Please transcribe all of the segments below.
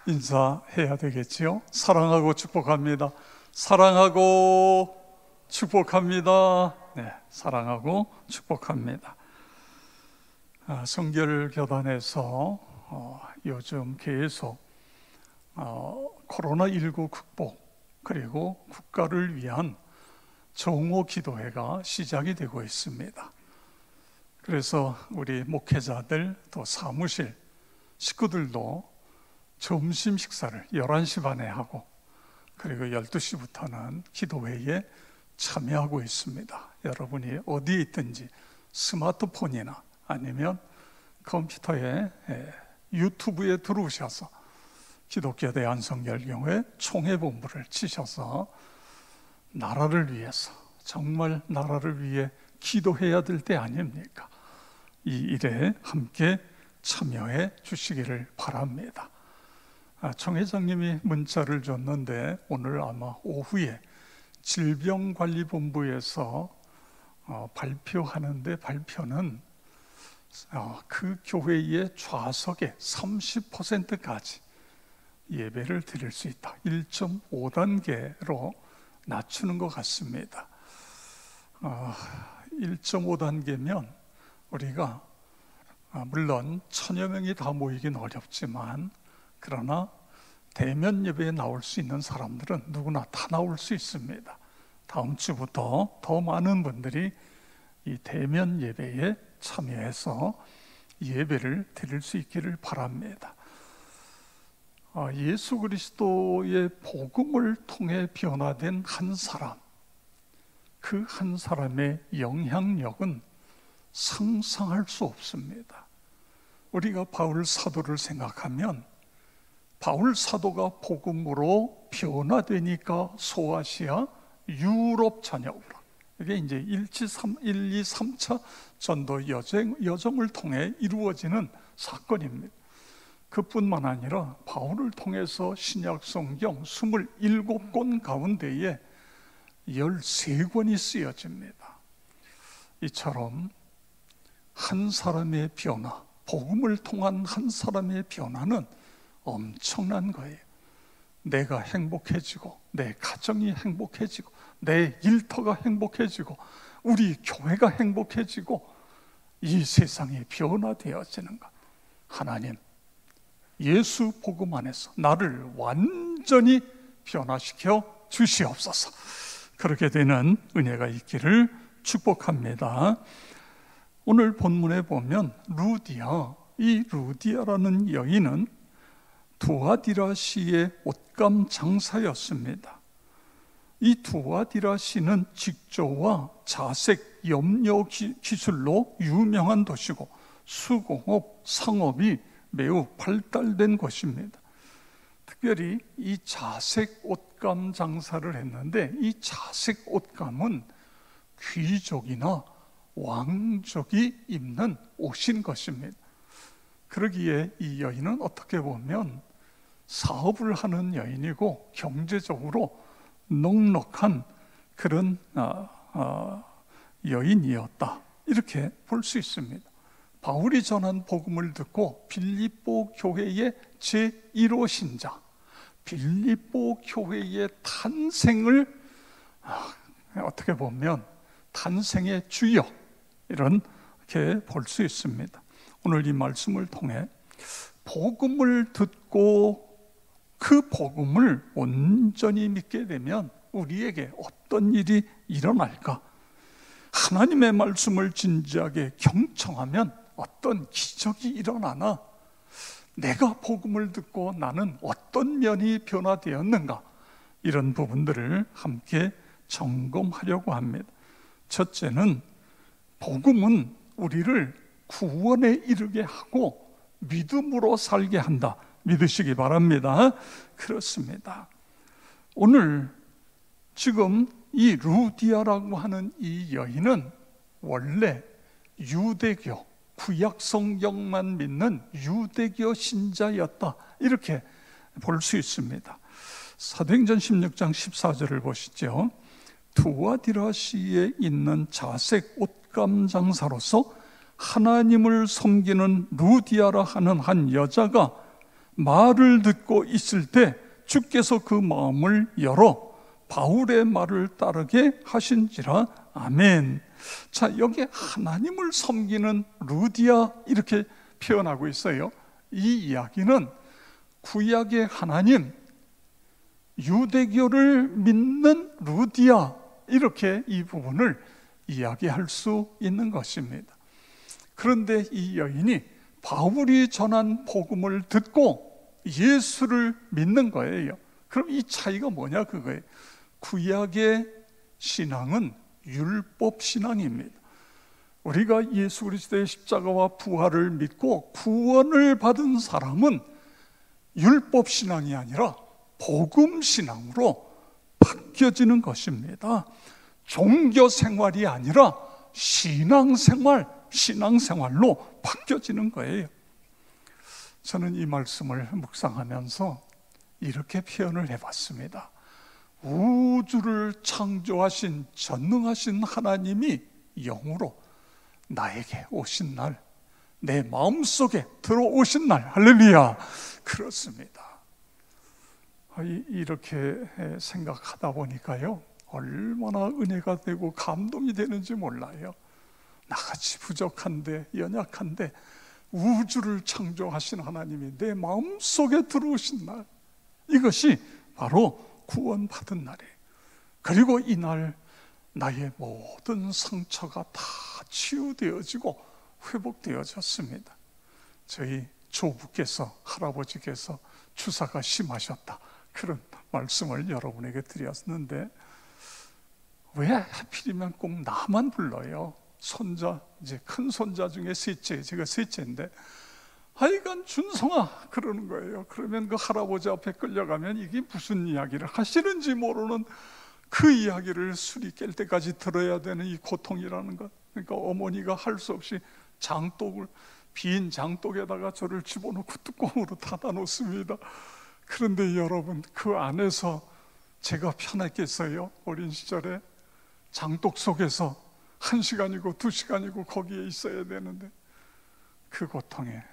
인사해야 되겠지요. 사랑하고 축복합니다. 사랑하고 축복합니다. 네, 사랑하고 축복합니다. 성결교단에서 요즘 계속 코로나19 극복 그리고 국가를 위한 정오 기도회가 시작이 되고 있습니다. 그래서 우리 목회자들 또 사무실 식구들도 점심 식사를 11시 반에 하고 그리고 12시부터는 기도회에 참여하고 있습니다. 여러분이 어디에 있든지 스마트폰이나 아니면 컴퓨터에 유튜브에 들어오셔서 기독교 대한성결교회 총회본부를 치셔서 나라를 위해서 정말 나라를 위해 기도해야 될 때 아닙니까? 이 일에 함께 참여해 주시기를 바랍니다. 청 회장님이 문자를 줬는데 오늘 아마 오후에 질병관리본부에서 발표하는데 발표는 그 교회의 좌석의 30%까지 예배를 드릴 수 있다. 1.5단계로 낮추는 것 같습니다. 1.5단계면 우리가 물론 1000여 명이 다 모이긴 어렵지만 그러나 대면 예배에 나올 수 있는 사람들은 누구나 다 나올 수 있습니다. 다음 주부터 더 많은 분들이 이 대면 예배에 참여해서 예배를 드릴 수 있기를 바랍니다. 예수 그리스도의 복음을 통해 변화된 한 사람, 그 한 사람의 영향력은 상상할 수 없습니다. 우리가 바울 사도를 생각하면 바울 사도가 복음으로 변화되니까 소아시아, 유럽 전역으로 이게 이제 1, 2, 3차 전도 여정을 통해 이루어지는 사건입니다. 그뿐만 아니라 바울을 통해서 신약 성경 27권 가운데에 13권이 쓰여집니다. 이처럼 한 사람의 변화, 복음을 통한 한 사람의 변화는 엄청난 거예요. 내가 행복해지고 내 가정이 행복해지고 내 일터가 행복해지고 우리 교회가 행복해지고 이 세상이 변화되어지는 것. 하나님, 예수 복음 안에서 나를 완전히 변화시켜 주시옵소서. 그렇게 되는 은혜가 있기를 축복합니다. 오늘 본문에 보면 루디아, 이 루디아라는 여인은 두아디라 씨의 옷감 장사였습니다. 이 두아디라 씨는 직조와 자색 염료 기술로 유명한 도시고 수공업, 상업이 매우 발달된 곳입니다. 특별히 이 자색 옷감 장사를 했는데 이 자색 옷감은 귀족이나 왕족이 입는 옷인 것입니다. 그러기에 이 여인은 어떻게 보면 사업을 하는 여인이고 경제적으로 넉넉한 그런 여인이었다, 이렇게 볼 수 있습니다. 바울이 전한 복음을 듣고 빌립보 교회의 제1호 신자, 빌립보 교회의 탄생을 어떻게 보면 탄생의 주역, 이렇게 볼 수 있습니다. 오늘 이 말씀을 통해 복음을 듣고 그 복음을 온전히 믿게 되면 우리에게 어떤 일이 일어날까? 하나님의 말씀을 진지하게 경청하면 어떤 기적이 일어나나? 내가 복음을 듣고 나는 어떤 면이 변화되었는가? 이런 부분들을 함께 점검하려고 합니다. 첫째는 복음은 우리를 구원에 이르게 하고 믿음으로 살게 한다, 믿으시기 바랍니다. 그렇습니다. 오늘 지금 이 루디아라고 하는 이 여인은 원래 유대교, 구약 성경만 믿는 유대교 신자였다, 이렇게 볼 수 있습니다. 사도행전 16장 14절을 보시죠. 두아디라시에 있는 자색 옷감 장사로서 하나님을 섬기는 루디아라 하는 한 여자가 말을 듣고 있을 때 주께서 그 마음을 열어 바울의 말을 따르게 하신지라. 아멘. 자, 여기 하나님을 섬기는 루디아 이렇게 표현하고 있어요. 이 이야기는 구약의 하나님, 유대교를 믿는 루디아, 이렇게 이 부분을 이야기할 수 있는 것입니다. 그런데 이 여인이 바울이 전한 복음을 듣고 예수를 믿는 거예요. 그럼 이 차이가 뭐냐 그거예요. 구약의 신앙은 율법 신앙입니다. 우리가 예수 그리스도의 십자가와 부활을 믿고 구원을 받은 사람은 율법 신앙이 아니라 복음 신앙으로 바뀌어지는 것입니다. 종교 생활이 아니라 신앙생활로 바뀌어지는 거예요. 저는 이 말씀을 묵상하면서 이렇게 표현을 해봤습니다. 우주를 창조하신 전능하신 하나님이 영으로 나에게 오신 날, 내 마음속에 들어오신 날, 할렐루야. 그렇습니다. 이렇게 생각하다 보니까요, 얼마나 은혜가 되고 감동이 되는지 몰라요. 나같이 부족한데, 연약한데 우주를 창조하신 하나님이 내 마음속에 들어오신 날, 이것이 바로 구원받은 날이에요. 그리고 이날 나의 모든 상처가 다 치유되어지고 회복되어졌습니다. 저희 조부께서, 할아버지께서 주사가 심하셨다, 그런 말씀을 여러분에게 드렸는데 왜 하필이면 꼭 나만 불러요? 손자, 이제 큰 손자 중에 셋째, 제가 셋째인데 하여간 준성아 그러는 거예요. 그러면 그 할아버지 앞에 끌려가면 이게 무슨 이야기를 하시는지 모르는 그 이야기를 술이 깰 때까지 들어야 되는 이 고통이라는 것. 그러니까 어머니가 할 수 없이 장독을, 빈 장독에다가 저를 집어넣고 뚜껑으로 닫아 놓습니다. 그런데 여러분, 그 안에서 제가 편했겠어요? 어린 시절에 장독 속에서 1시간이고 2시간이고 거기에 있어야 되는데, 그 고통에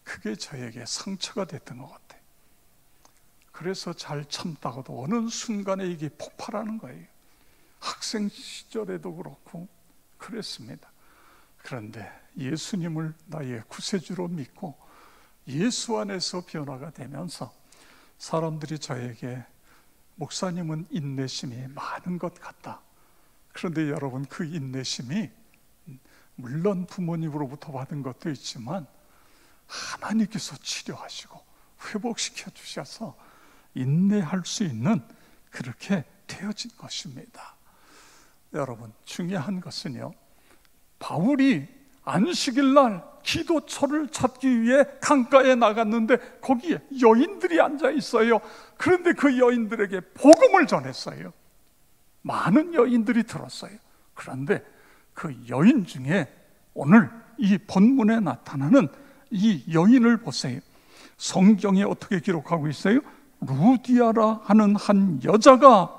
그게 저에게 상처가 됐던 것 같아요. 그래서 잘 참다가도 어느 순간에 이게 폭발하는 거예요. 학생 시절에도 그렇고 그랬습니다. 그런데 예수님을 나의 구세주로 믿고 예수 안에서 변화가 되면서 사람들이 저에게 목사님은 인내심이 많은 것 같다. 그런데 여러분, 그 인내심이 물론 부모님으로부터 받은 것도 있지만 하나님께서 치료하시고 회복시켜 주셔서 인내할 수 있는 그렇게 되어진 것입니다. 여러분, 중요한 것은요, 바울이 안식일 날 기도처를 찾기 위해 강가에 나갔는데 거기에 여인들이 앉아 있어요. 그런데 그 여인들에게 복음을 전했어요. 많은 여인들이 들었어요. 그런데 그 여인 중에 오늘 이 본문에 나타나는 이 여인을 보세요. 성경에 어떻게 기록하고 있어요? 루디아라 하는 한 여자가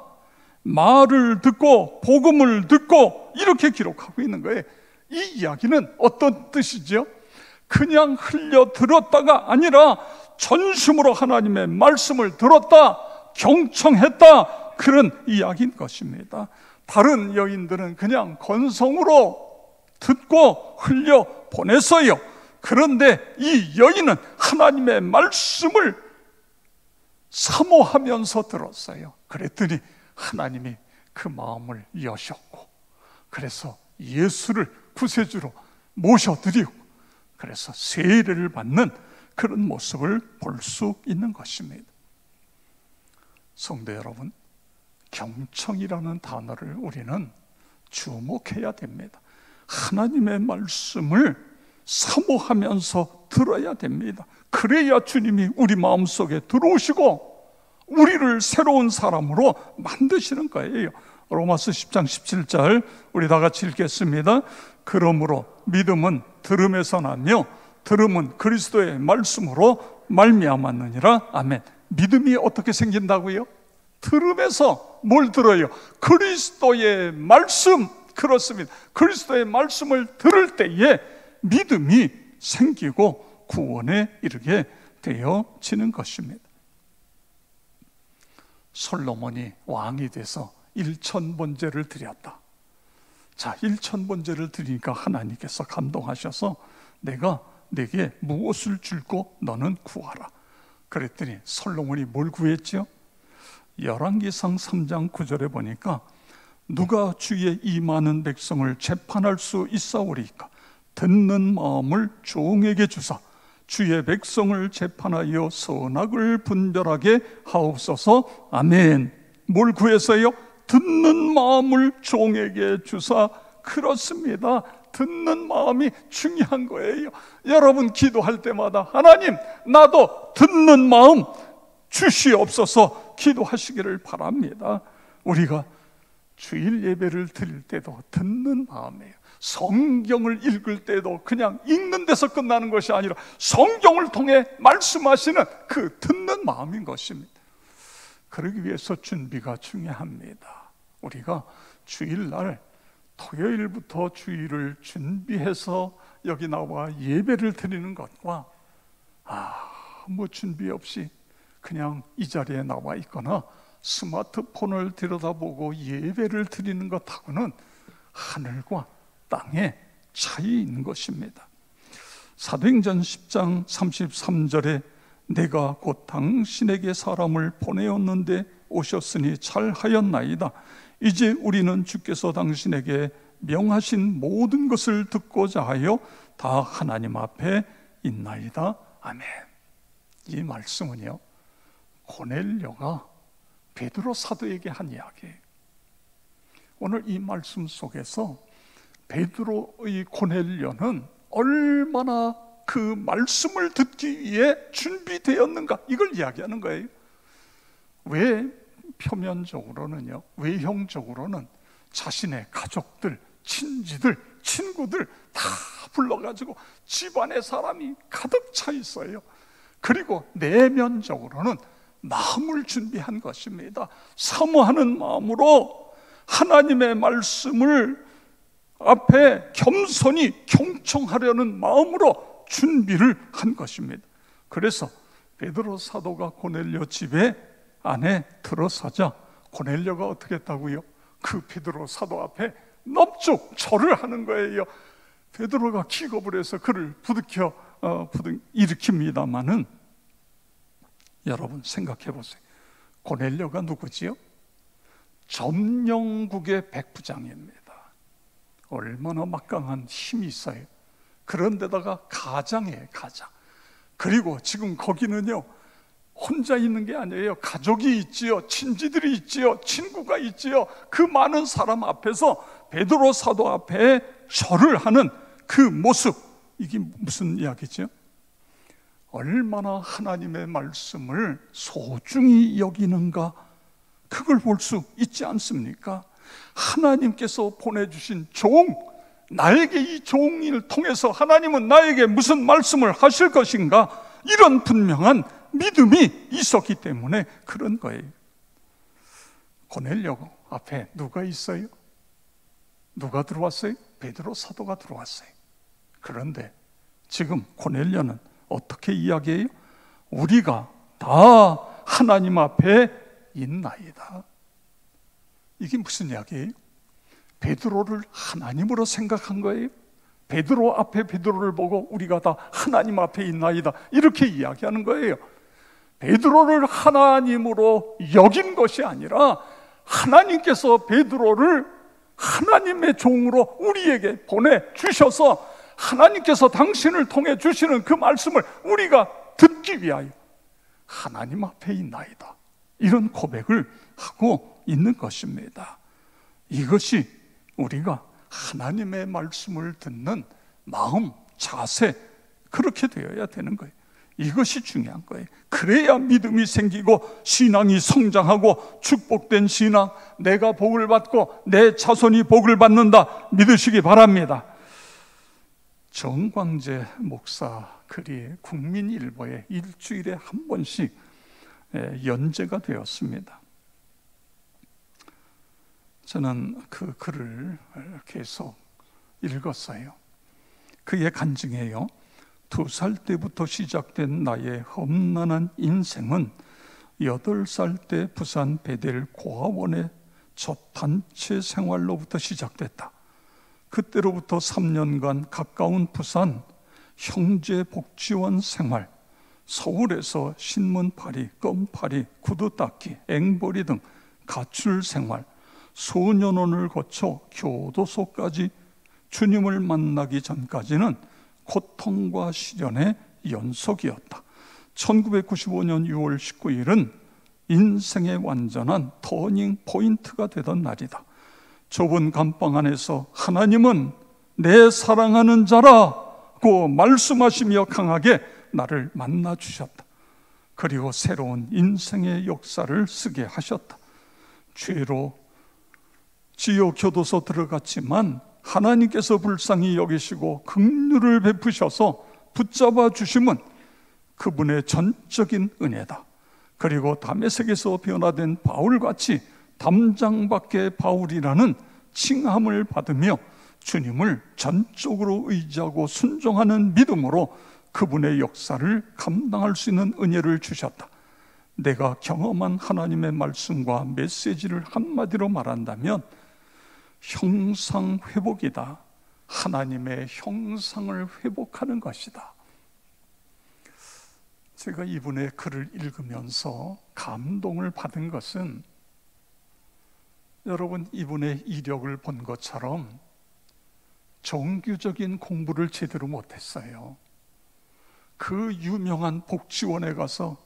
말을 듣고 복음을 듣고 이렇게 기록하고 있는 거예요. 이 이야기는 어떤 뜻이죠? 그냥 흘려 들었다가 아니라 전심으로 하나님의 말씀을 들었다, 경청했다, 그런 이야기인 것입니다. 다른 여인들은 그냥 건성으로 듣고 흘려 보냈어요. 그런데 이 여인은 하나님의 말씀을 사모하면서 들었어요. 그랬더니 하나님이 그 마음을 여셨고, 그래서 예수를 구세주로 모셔드리고, 그래서 세례를 받는 그런 모습을 볼 수 있는 것입니다. 성도 여러분, 경청이라는 단어를 우리는 주목해야 됩니다. 하나님의 말씀을 사모하면서 들어야 됩니다. 그래야 주님이 우리 마음속에 들어오시고 우리를 새로운 사람으로 만드시는 거예요. 로마서 10장 17절 우리 다 같이 읽겠습니다. 그러므로 믿음은 들음에서 나며 들음은 그리스도의 말씀으로 말미암았느니라. 아멘. 믿음이 어떻게 생긴다고요? 들음에서 뭘 들어요? 그리스도의 말씀. 그렇습니다. 그리스도의 말씀을 들을 때에 믿음이 생기고 구원에 이르게 되어지는 것입니다. 솔로몬이 왕이 돼서 1,000번제를 드렸다. 자, 1,000번제를 드리니까 하나님께서 감동하셔서 내가 내게 무엇을 줄고 너는 구하라. 그랬더니 솔로몬이 뭘 구했죠? 열왕기상 3장 9절에 보니까 누가 주의 이 많은 백성을 재판할 수 있사오리까? 듣는 마음을 종에게 주사 주의 백성을 재판하여 선악을 분별하게 하옵소서. 아멘. 뭘 구해서요? 듣는 마음을 종에게 주사. 그렇습니다. 듣는 마음이 중요한 거예요. 여러분 기도할 때마다 하나님, 나도 듣는 마음 주시옵소서 기도하시기를 바랍니다. 우리가 주일 예배를 드릴 때도 듣는 마음이에요. 성경을 읽을 때도 그냥 읽는 데서 끝나는 것이 아니라 성경을 통해 말씀하시는 그 듣는 마음인 것입니다. 그러기 위해서 준비가 중요합니다. 우리가 주일날 토요일부터 주일을 준비해서 여기 나와 예배를 드리는 것과 아무 준비 없이 그냥 이 자리에 나와 있거나 스마트폰을 들여다보고 예배를 드리는 것하고는 하늘과 땅의 차이 있는 것입니다. 사도행전 10장 33절에 내가 곧 당신에게 사람을 보내었는데 오셨으니 잘하였나이다. 이제 우리는 주께서 당신에게 명하신 모든 것을 듣고자 하여 다 하나님 앞에 있나이다. 아멘. 이 말씀은요, 고넬료가 베드로 사도에게 한 이야기예요. 오늘 이 말씀 속에서 베드로의 고넬료는 얼마나 그 말씀을 듣기 위해 준비되었는가, 이걸 이야기하는 거예요. 왜 표면적으로는요, 외형적으로는 자신의 가족들, 친지들, 친구들 다 불러가지고 집안에 사람이 가득 차 있어요. 그리고 내면적으로는 마음을 준비한 것입니다. 사모하는 마음으로 하나님의 말씀을 앞에 겸손히 경청하려는 마음으로 준비를 한 것입니다. 그래서 베드로 사도가 고넬료 집에 안에 들어서자 고넬료가 어떻게 했다고요? 그 베드로 사도 앞에 넙죽 절을 하는 거예요. 베드로가 기겁을 해서 그를 부둥켜 일으킵니다마는 여러분 생각해 보세요. 고넬료가 누구지요? 점령국의 백부장입니다. 얼마나 막강한 힘이 있어요. 그런데다가 가장이에요, 가장. 그리고 지금 거기는요, 혼자 있는 게 아니에요. 가족이 있지요, 친지들이 있지요, 친구가 있지요. 그 많은 사람 앞에서 베드로 사도 앞에 절을 하는 그 모습, 이게 무슨 이야기죠? 얼마나 하나님의 말씀을 소중히 여기는가, 그걸 볼 수 있지 않습니까? 하나님께서 보내주신 종, 나에게 이 종을 통해서 하나님은 나에게 무슨 말씀을 하실 것인가, 이런 분명한 믿음이 있었기 때문에 그런 거예요. 고넬료 앞에 누가 있어요? 누가 들어왔어요? 베드로 사도가 들어왔어요. 그런데 지금 고넬료는 어떻게 이야기해요? 우리가 다 하나님 앞에 있나이다. 이게 무슨 이야기예요? 베드로를 하나님으로 생각한 거예요. 베드로 앞에 베드로를 보고 우리가 다 하나님 앞에 있나이다, 이렇게 이야기하는 거예요. 베드로를 하나님으로 여긴 것이 아니라 하나님께서 베드로를 하나님의 종으로 우리에게 보내주셔서 하나님께서 당신을 통해 주시는 그 말씀을 우리가 듣기 위하여 하나님 앞에 있나이다, 이런 고백을 하고 있는 것입니다. 이것이 우리가 하나님의 말씀을 듣는 마음, 자세, 그렇게 되어야 되는 거예요. 이것이 중요한 거예요. 그래야 믿음이 생기고 신앙이 성장하고 축복된 신앙, 내가 복을 받고 내 자손이 복을 받는다 믿으시기 바랍니다. 정광재 목사 글이 국민일보에 일주일에 한 번씩 연재가 되었습니다. 저는 그 글을 계속 읽었어요. 그의 간증이에요. 2살 때부터 시작된 나의 험난한 인생은 8살 때 부산 베델 고아원의 첫 단체 생활로부터 시작됐다. 그때로부터 3년간 가까운 부산 형제복지원 생활, 서울에서 신문팔이, 껌팔이, 구두 닦기, 앵벌이 등 가출 생활, 소년원을 거쳐 교도소까지 주님을 만나기 전까지는 고통과 시련의 연속이었다. 1995년 6월 19일은 인생의 완전한 터닝 포인트가 되던 날이다. 좁은 감방 안에서 하나님은 내 사랑하는 자라고 말씀하시며 강하게 나를 만나 주셨다. 그리고 새로운 인생의 역사를 쓰게 하셨다. 죄로 지옥 교도소 들어갔지만 하나님께서 불쌍히 여기시고 긍휼을 베푸셔서 붙잡아 주심은 그분의 전적인 은혜다. 그리고 다메섹에서 변화된 바울같이 담장 밖의 바울이라는 칭함을 받으며 주님을 전적으로 의지하고 순종하는 믿음으로 그분의 역사를 감당할 수 있는 은혜를 주셨다. 내가 경험한 하나님의 말씀과 메시지를 한마디로 말한다면 형상회복이다. 하나님의 형상을 회복하는 것이다. 제가 이분의 글을 읽으면서 감동을 받은 것은 여러분, 이분의 이력을 본 것처럼 정규적인 공부를 제대로 못했어요. 그 유명한 복지원에 가서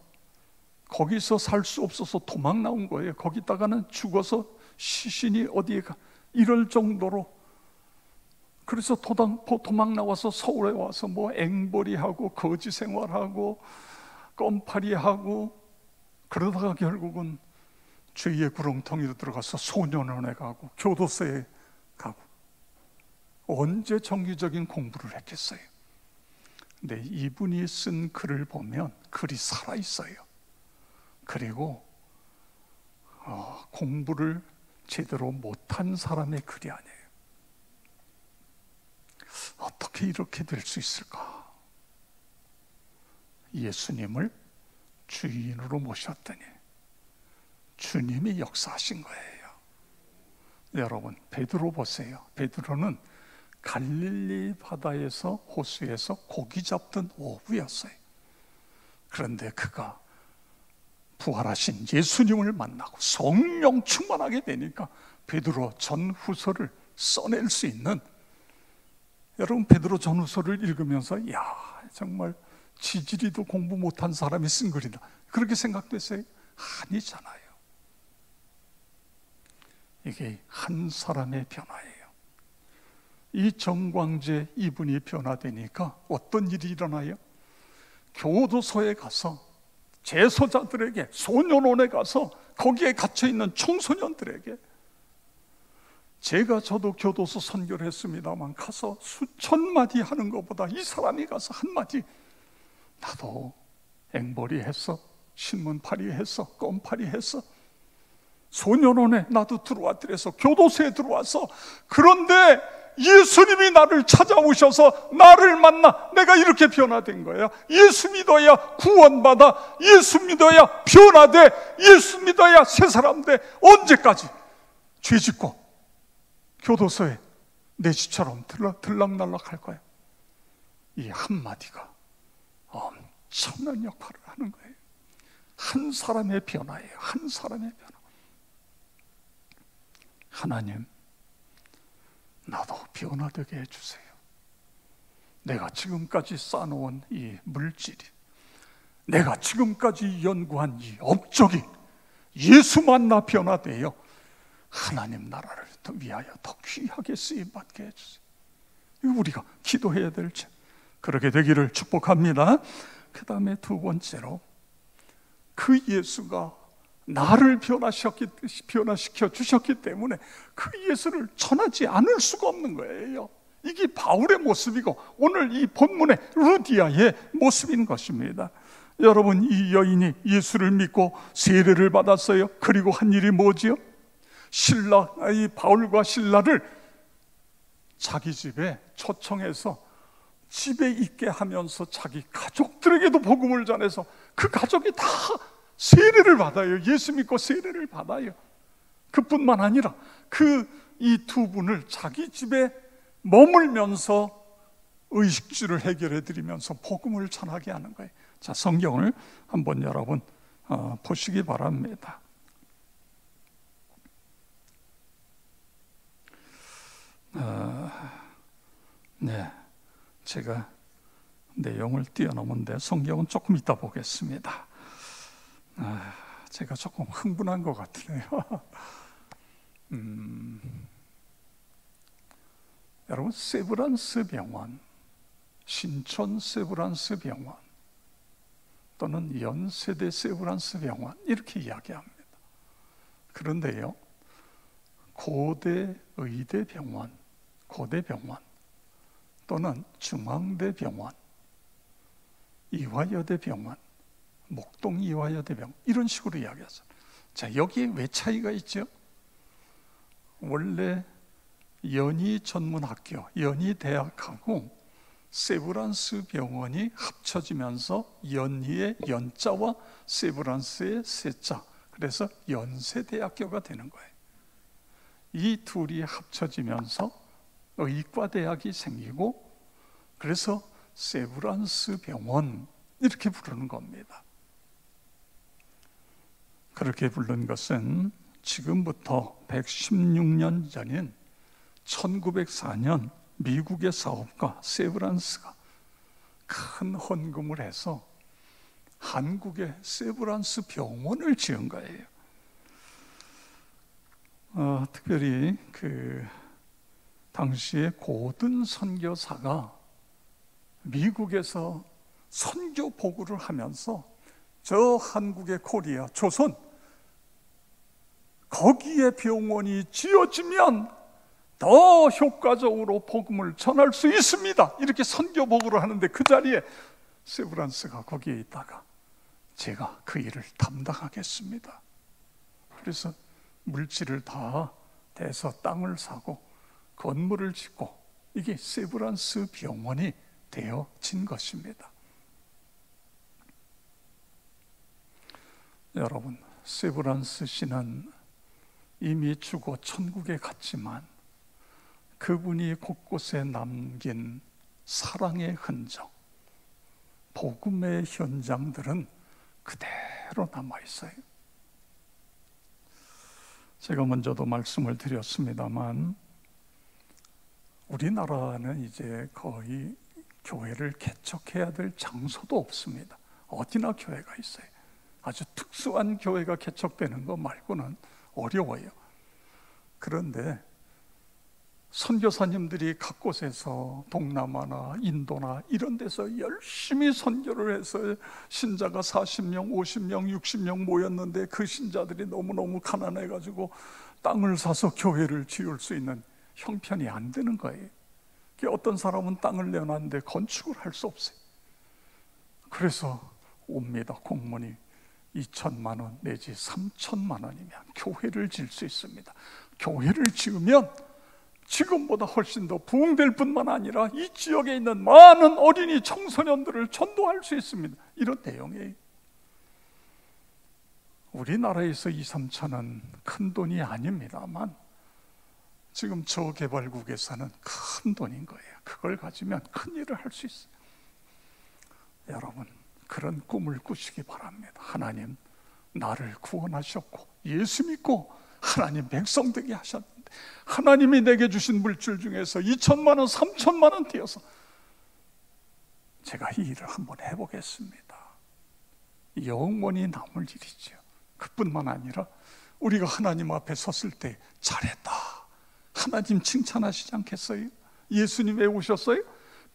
거기서 살 수 없어서 도망 나온 거예요. 거기다가는 죽어서 시신이 어디에 가 이럴 정도로. 그래서 도망 나와서 서울에 와서 뭐 앵벌이하고 거지 생활하고 껌파리하고 그러다가 결국은 죄의 구렁텅이로 들어가서 소년원에 가고 교도소에 가고. 언제 정기적인 공부를 했겠어요? 근데 이분이 쓴 글을 보면 글이 살아있어요. 그리고 공부를 제대로 못한 사람의 글이 아니에요. 어떻게 이렇게 될 수 있을까? 예수님을 주인으로 모셨더니 주님이 역사하신 거예요. 여러분, 베드로 보세요. 베드로는 갈릴리 바다에서 호수에서 고기 잡던 어부였어요. 그런데 그가 부활하신 예수님을 만나고 성령 충만하게 되니까 베드로 전후서를 써낼 수 있는, 여러분 베드로 전후서를 읽으면서 야, 정말 지지리도 공부 못한 사람이 쓴 글이다, 그렇게 생각됐어요? 아니잖아요. 이게 한 사람의 변화예요. 이 정광재 이분이 변화되니까 어떤 일이 일어나요? 교도소에 가서 재소자들에게, 소년원에 가서 거기에 갇혀있는 청소년들에게, 저도 교도소 선교를 했습니다만 가서 수천 마디 하는 것보다 이 사람이 가서 한마디, 나도 앵벌이 했어, 신문팔이 했어, 껌팔이 했어, 소년원에 나도 들어왔더래서 교도소에 들어와서, 그런데 예수님이 나를 찾아오셔서 나를 만나 내가 이렇게 변화된 거야. 예수 믿어야 구원받아, 예수 믿어야 변화돼, 예수 믿어야 새 사람 돼. 언제까지 죄짓고 교도소에 내 집처럼 들락날락 할 거야? 이 한마디가 엄청난 역할을 하는 거예요. 한 사람의 변화예요. 한 사람의 변화. 하나님, 나도 변화되게 해주세요. 내가 지금까지 쌓아놓은 이 물질이, 내가 지금까지 연구한 이 업적이 예수 만나 변화되어 하나님 나라를 더 위하여 더 귀하게 쓰임받게 해주세요. 이거 우리가 기도해야 될 점, 그렇게 되기를 축복합니다. 그 다음에 두 번째로, 그 예수가 나를 변화시켜 주셨기 때문에 그 예수를 전하지 않을 수가 없는 거예요. 이게 바울의 모습이고 오늘 이 본문의 루디아의 모습인 것입니다. 여러분, 이 여인이 예수를 믿고 세례를 받았어요. 그리고 한 일이 뭐지요? 이 바울과 실라를 자기 집에 초청해서 집에 있게 하면서 자기 가족들에게도 복음을 전해서 그 가족이 다 세례를 받아요. 예수 믿고 세례를 받아요. 그뿐만 아니라 이 두 분을 자기 집에 머물면서 의식주를 해결해 드리면서 복음을 전하게 하는 거예요. 자, 성경을 한번 여러분 보시기 바랍니다. 네, 제가 내용을 뛰어넘은데 성경은 조금 이따 보겠습니다. 제가 조금 흥분한 것 같으네요. 여러분, 세브란스 병원, 신촌 세브란스 병원 또는 연세대 세브란스 병원 이렇게 이야기합니다. 그런데요, 고대 의대병원, 고대병원 또는 중앙대병원, 이화여대병원, 목동 이화여대병원 이런 식으로 이야기하죠. 자, 여기에 왜 차이가 있죠? 원래 연희전문학교, 연희대학하고 세브란스 병원이 합쳐지면서 연희의 연자와 세브란스의 세자, 그래서 연세대학교가 되는 거예요. 이 둘이 합쳐지면서 의과대학이 생기고, 그래서 세브란스 병원 이렇게 부르는 겁니다. 그렇게 부른 것은 지금부터 116년 전인 1904년 미국의 사업가 세브란스가 큰 헌금을 해서 한국의 세브란스 병원을 지은 거예요. 특별히 당시에 고든 선교사가 미국에서 선교 보고를 하면서 저 한국의 코리아, 조선 거기에 병원이 지어지면 더 효과적으로 복음을 전할 수 있습니다, 이렇게 선교 보고를 하는데 그 자리에 세브란스가 거기에 있다가 제가 그 일을 담당하겠습니다, 그래서 물질을 다 대서 땅을 사고 건물을 짓고 이게 세브란스 병원이 되어진 것입니다. 여러분, 세브란스 씨는 이미 죽어 천국에 갔지만 그분이 곳곳에 남긴 사랑의 흔적, 복음의 현장들은 그대로 남아있어요. 제가 먼저도 말씀을 드렸습니다만 우리나라는 이제 거의 교회를 개척해야 될 장소도 없습니다. 어디나 교회가 있어요. 아주 특수한 교회가 개척되는 것 말고는 어려워요. 그런데 선교사님들이 각 곳에서 동남아나 인도나 이런 데서 열심히 선교를 해서 신자가 40명, 50명, 60명 모였는데 그 신자들이 너무너무 가난해가지고 땅을 사서 교회를 지을 수 있는 형편이 안 되는 거예요. 어떤 사람은 땅을 내놨는데 건축을 할 수 없어요. 그래서 옵니다, 공문이. 2천만 원 내지 3천만 원이면 교회를 지을 수 있습니다. 교회를 지으면 지금보다 훨씬 더 부흥될 뿐만 아니라 이 지역에 있는 많은 어린이 청소년들을 전도할 수 있습니다, 이런 내용이에요. 우리나라에서 2, 3천은 큰 돈이 아닙니다만 지금 저개발국에서는 큰 돈인 거예요. 그걸 가지면 큰 일을 할 수 있어요. 여러분, 그런 꿈을 꾸시기 바랍니다. 하나님 나를 구원하셨고 예수 믿고 하나님 백성 되게 하셨는데 하나님이 내게 주신 물질 중에서 2천만 원, 3천만 원 띄어서 제가 이 일을 한번 해보겠습니다. 영원히 남을 일이죠. 그뿐만 아니라 우리가 하나님 앞에 섰을 때 잘했다, 하나님 칭찬하시지 않겠어요? 예수님 왜 오셨어요?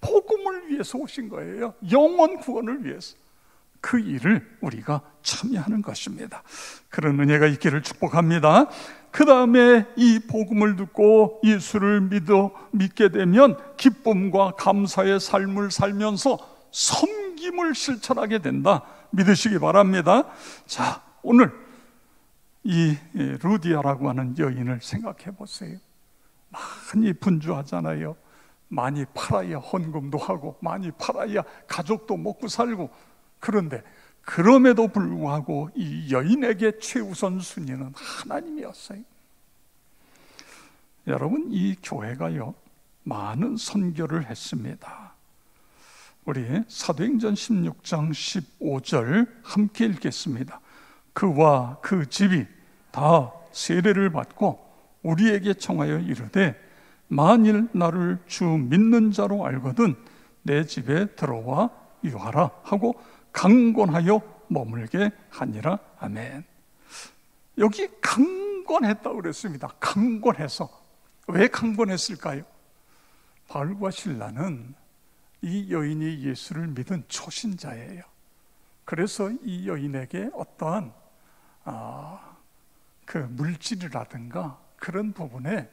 복음을 위해서 오신 거예요. 영원 구원을 위해서. 그 일을 우리가 참여하는 것입니다. 그런 은혜가 있기를 축복합니다. 그 다음에 이 복음을 듣고 예수를 믿게 되면 기쁨과 감사의 삶을 살면서 섬김을 실천하게 된다, 믿으시기 바랍니다. 자, 오늘 이 루디아라고 하는 여인을 생각해 보세요. 많이 분주하잖아요. 많이 팔아야 헌금도 하고 많이 팔아야 가족도 먹고 살고, 그런데 그럼에도 불구하고 이 여인에게 최우선 순위는 하나님이었어요. 여러분, 이 교회가요 많은 선교를 했습니다. 우리 사도행전 16장 15절 함께 읽겠습니다. 그와 그 집이 다 세례를 받고 우리에게 청하여 이르되 만일 나를 주 믿는 자로 알거든 내 집에 들어와 유하라 하고 강권하여 머물게 하니라. 아멘. 여기 강권했다고 그랬습니다. 강권해서. 왜 강권했을까요? 바울과 실라는 이 여인이 예수를 믿은 초신자예요. 그래서 이 여인에게 어떠한 그 물질이라든가 그런 부분에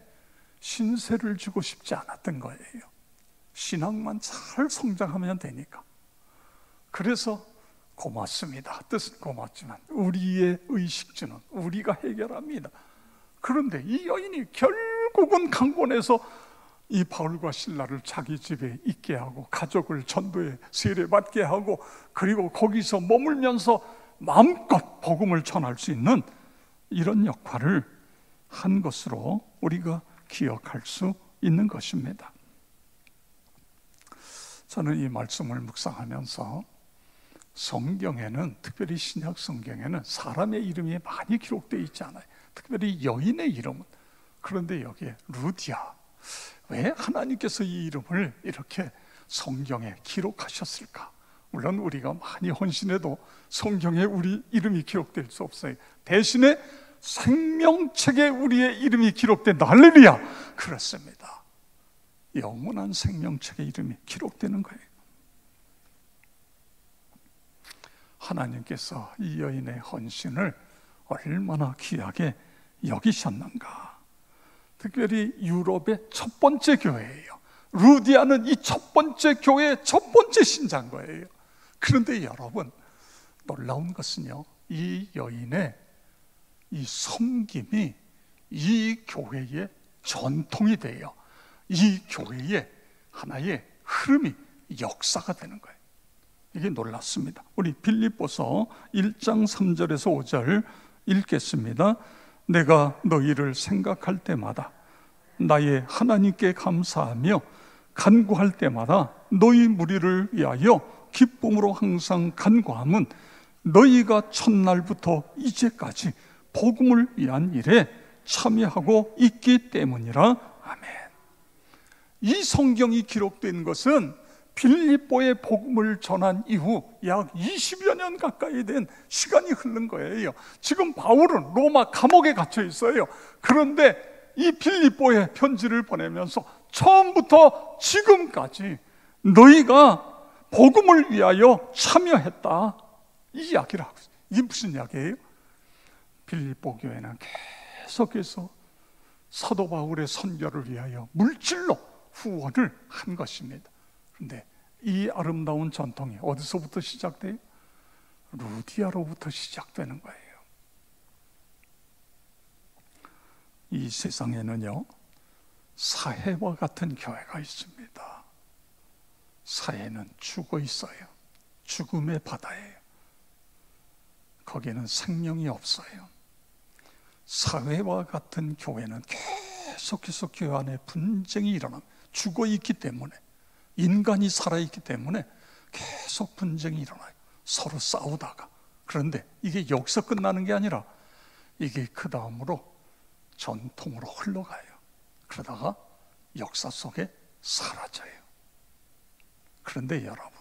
신세를 주고 싶지 않았던 거예요. 신앙만 잘 성장하면 되니까. 그래서 고맙습니다. 뜻은 고맙지만 우리의 의식주는 우리가 해결합니다. 그런데 이 여인이 결국은 강권해서 이 바울과 실라를 자기 집에 있게 하고 가족을 전도에 세례받게 하고, 그리고 거기서 머물면서 마음껏 복음을 전할 수 있는 이런 역할을 한 것으로 우리가 기억할 수 있는 것입니다. 저는 이 말씀을 묵상하면서 성경에는, 특별히 신약 성경에는 사람의 이름이 많이 기록되어 있지 않아요. 특별히 여인의 이름은. 그런데 여기에 루디아, 왜 하나님께서 이 이름을 이렇게 성경에 기록하셨을까? 물론 우리가 많이 헌신해도 성경에 우리 이름이 기록될 수 없어요. 대신에 생명책에 우리의 이름이 기록된 할렐루야! 그렇습니다. 영원한 생명책에 이름이 기록되는 거예요. 하나님께서 이 여인의 헌신을 얼마나 귀하게 여기셨는가. 특별히 유럽의 첫 번째 교회예요. 루디아는 이 첫 번째 교회의 첫 번째 신자인 거예요. 그런데 여러분, 놀라운 것은요, 이 여인의 이 섬김이 이 교회의 전통이 돼요. 이 교회의 하나의 흐름이, 역사가 되는 거예요. 이게 놀랍습니다. 우리 빌립보서 1장 3절에서 5절 읽겠습니다. 내가 너희를 생각할 때마다 나의 하나님께 감사하며 간구할 때마다 너희 무리를 위하여 기쁨으로 항상 간구함은 너희가 첫날부터 이제까지 복음을 위한 일에 참여하고 있기 때문이라. 아멘. 이 성경이 기록된 것은 빌립보의 복음을 전한 이후 약 20여 년 가까이 된 시간이 흐른 거예요. 지금 바울은 로마 감옥에 갇혀 있어요. 그런데 이 빌립보에 편지를 보내면서 처음부터 지금까지 너희가 복음을 위하여 참여했다, 이 이야기를 하고 있어요. 이게 무슨 이야기예요? 빌립보 교회는 계속해서 사도 바울의 선교를 위하여 물질로 후원을 한 것입니다. 그런데 이 아름다운 전통이 어디서부터 시작돼요? 루디아로부터 시작되는 거예요. 이 세상에는요, 사해와 같은 교회가 있습니다. 사해는 죽어 있어요. 죽음의 바다예요. 거기는 생명이 없어요. 사회와 같은 교회는 계속해서 교회 안에 분쟁이 일어납니다. 죽어 있기 때문에, 인간이 살아있기 때문에 계속 분쟁이 일어나요. 서로 싸우다가. 그런데 이게 여기서 끝나는 게 아니라 이게 그 다음으로 전통으로 흘러가요. 그러다가 역사 속에 사라져요. 그런데 여러분,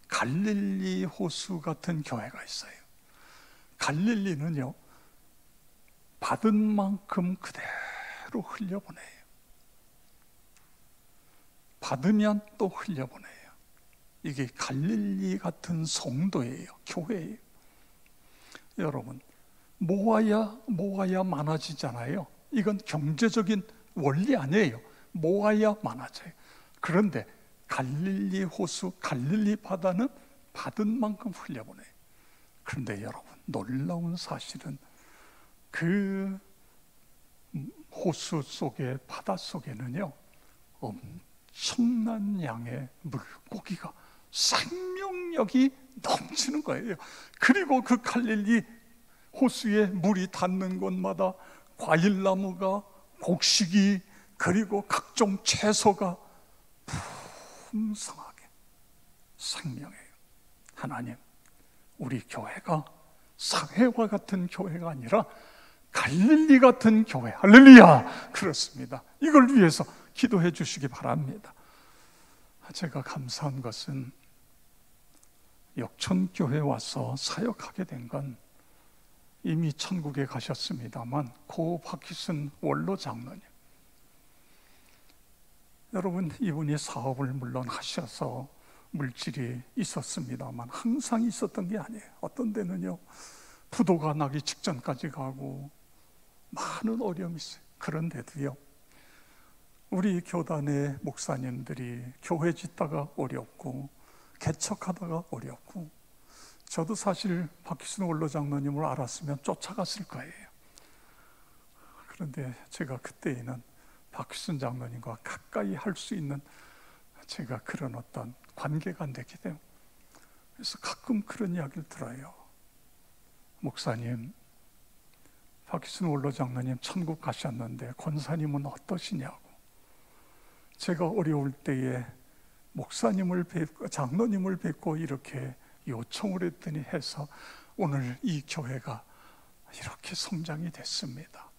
갈릴리 호수 같은 교회가 있어요. 갈릴리는요, 받은 만큼 그대로 흘려보내요. 받으면 또 흘려보내요. 이게 갈릴리 같은 성도예요. 교회예요. 여러분, 모아야 많아지잖아요. 이건 경제적인 원리 아니에요. 모아야 많아져요. 그런데 갈릴리 호수, 갈릴리 바다는 받은 만큼 흘려보내요. 그런데 여러분, 놀라운 사실은 그 호수 속에, 바다 속에는요, 청난 양의 물고기가 생명력이 넘치는 거예요. 그리고 그 갈릴리 호수에 물이 닿는 곳마다 과일나무가, 곡식이, 그리고 각종 채소가 풍성하게 생명해요. 하나님, 우리 교회가 사회와 같은 교회가 아니라 갈릴리 같은 교회, 할렐루야! 그렇습니다. 이걸 위해서 기도해 주시기 바랍니다. 제가 감사한 것은 역촌교회에 와서 사역하게 된 건 이미 천국에 가셨습니다만 고 박희순 원로 장로님, 여러분, 이분이 사업을 물론 하셔서 물질이 있었습니다만 항상 있었던 게 아니에요. 어떤 데는요, 부도가 나기 직전까지 가고 많은 어려움이 있어요. 그런데도요, 우리 교단의 목사님들이 교회 짓다가 어렵고 개척하다가 어렵고, 저도 사실 박희순 원로 장로님을 알았으면 쫓아갔을 거예요. 그런데 제가 그때에는 박희순 장로님과 가까이 할 수 있는 제가 그런 어떤 관계가 안 됐기 때문에, 그래서 가끔 그런 이야기를 들어요. 목사님, 박희순 원로 장로님 천국 가셨는데 권사님은 어떠시냐고. 제가 어려울 때에 목사님을 뵙고 장로님을 뵙고 이렇게 요청을 했더니 해서 오늘 이 교회가 이렇게 성장이 됐습니다.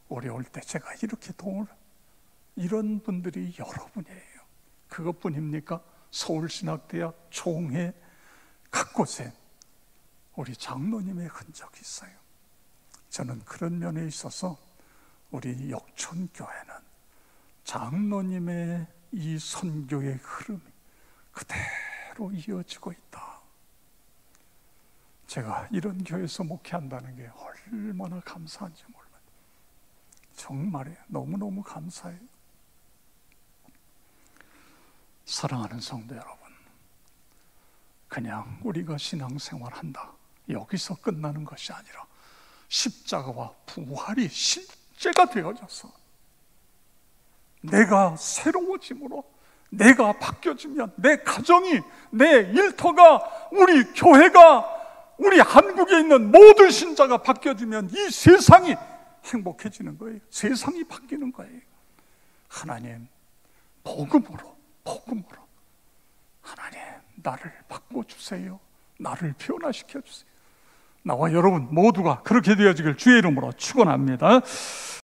어려울 때 제가 이렇게 도움을, 이런 분들이 여러분이에요. 그것뿐입니까? 서울신학대학 총회 곳곳에 우리 장로님의 흔적이 있어요. 저는 그런 면에 있어서 우리 역촌교회는 장로님의 이 선교의 흐름이 그대로 이어지고 있다. 제가 이런 교회에서 목회한다는 게 얼마나 감사한지 몰라요. 정말이에요. 너무너무 감사해요. 사랑하는 성도 여러분, 그냥 우리가 신앙생활한다, 여기서 끝나는 것이 아니라 십자가와 부활이 실제가 되어져서 내가 새로워짐으로, 내가 바뀌어지면 내 가정이, 내 일터가, 우리 교회가, 우리 한국에 있는 모든 신자가 바뀌어지면 이 세상이 행복해지는 거예요. 세상이 바뀌는 거예요. 하나님, 복음으로 하나님, 나를 바꿔주세요. 나를 변화시켜주세요. 나와 여러분 모두가 그렇게 되어지길 주의 이름으로 축원합니다.